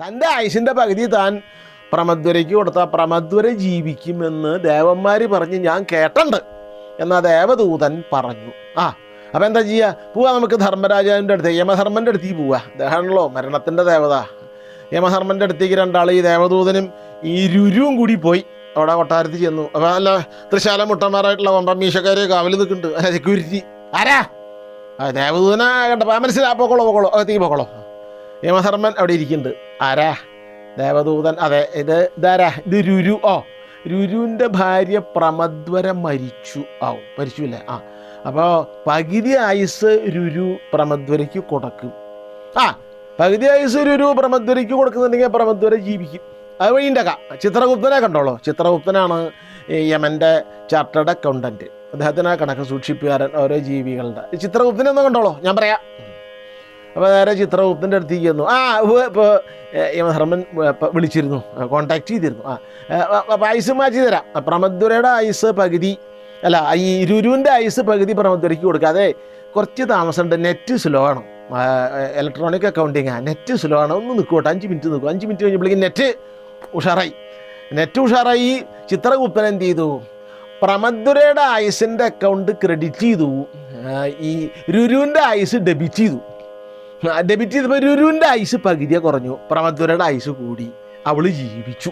തൻ്റെ ആയുസിൻ്റെ പകുതി താൻ പ്രമദ്വരയ്ക്ക് കൊടുത്താൽ പ്രമദ്വര ജീവിക്കുമെന്ന് ദേവന്മാർ പറഞ്ഞ് ഞാൻ കേട്ടുണ്ട് എന്നാ ദേവദൂതൻ പറഞ്ഞു. അപ്പം എന്താ ചെയ്യുക? പോവാ നമുക്ക് ധർമ്മരാജാവിൻ്റെ അടുത്ത്, യമധർമ്മൻ്റെ അടുത്തേക്ക് പോവുക. അദ്ദേഹമാണല്ലോ മരണത്തിൻ്റെ ദേവത. യമധർമ്മൻ്റെ അടുത്തേക്ക് രണ്ടാൾ, ഈ ദേവദൂതനും ഈ രുരുവും കൂടി പോയി അവിടെ കൊട്ടാരത്തിൽ ചെന്നു. അപ്പം അല്ല തൃശാല മുട്ടന്മാരായിട്ടുള്ള വമ്പമീശക്കാർ കാവൽ നിൽക്കുന്നുണ്ട്, അല്ല സെക്യൂരിറ്റി. ആരാ? ദേവദൂതനെ കണ്ടപ്പോൾ മനസ്സിലാ, പൊക്കോളോ തീ പൊക്കോളോ. യമധർമ്മൻ അവിടെ ഇരിക്കുന്നുണ്ട്. ആരാ? ദേവദൂതൻ. അതെ, ഇതാരാ? ഇത് രുരു. രുരുവിൻ്റെ ഭാര്യ പ്രമദ്വര മരിച്ചു. മരിച്ചുല്ലേ? അപ്പോൾ പകുതി ആയുസ് രുരു പ്രമദ്വരയ്ക്ക് കൊടുക്കും. പകുതി ആയുസ് രുരു പ്രമദ്വരയ്ക്ക് കൊടുക്കുന്നുണ്ടെങ്കിൽ പ്രമദ്വര ജീവിക്കും. അത് വഴിൻ്റെ ചിത്രഗുപ്തനെ കണ്ടോളൂ. ചിത്രഗുപ്തനാണ് യമൻ്റെ ചാർട്ടേഡ് അക്കൗണ്ടൻറ്റ്. അദ്ദേഹത്തിന് കണക്ക് സൂക്ഷിപ്പുകാരൻ ഓരോ ജീവികളുടെ. ചിത്രഗുപ്തനെ ഒന്ന് കണ്ടോളൂ, ഞാൻ പറയാം. അപ്പോൾ നേരെ ചിത്രഗുപ്തൻ്റെ അടുത്തേക്ക് ചെന്നു. ഇപ്പോൾ യമധർമ്മൻ വിളിച്ചിരുന്നു, കോണ്ടാക്ട് ചെയ്തിരുന്നു. അപ്പോൾ ആയുസ് മാറ്റി തരാം. പ്രമദ്വരയുടെ ആയുസ് പകുതി, അല്ല ഈ രുരുവിൻ്റെ ആയുസ് പകുതി പ്രമദ്വരയ്ക്ക് കൊടുക്കുക. അതെ, കുറച്ച് താമസമുണ്ട്, നെറ്റ് സ്ലോ ആണ്, ഇലക്ട്രോണിക് അക്കൗണ്ടിങ് നെറ്റ് സ്ലോ ആണ്. ഒന്ന് നിൽക്കോട്ടെ, 5 മിനിറ്റ് നിൽക്കും. 5 മിനിറ്റ് കഴിഞ്ഞപ്പോഴേക്കും നെറ്റ് ഉഷാറായി. ചിത്രഗുപ്തൻ എന്ത് ചെയ്തു? പ്രമദ്വരയുടെ ആയുസിൻ്റെ അക്കൗണ്ട് ക്രെഡിറ്റ് ചെയ്തു, ഈ രുരുവിൻ്റെ ആയുസ് ഡെബിറ്റ് ചെയ്തപ്പോൾ രുരുവിൻ്റെ ആയുസ് പകുതിയെ കുറഞ്ഞു, പ്രമദ്വരയുടെ ആയുസ് കൂടി, അവൾ ജീവിച്ചു.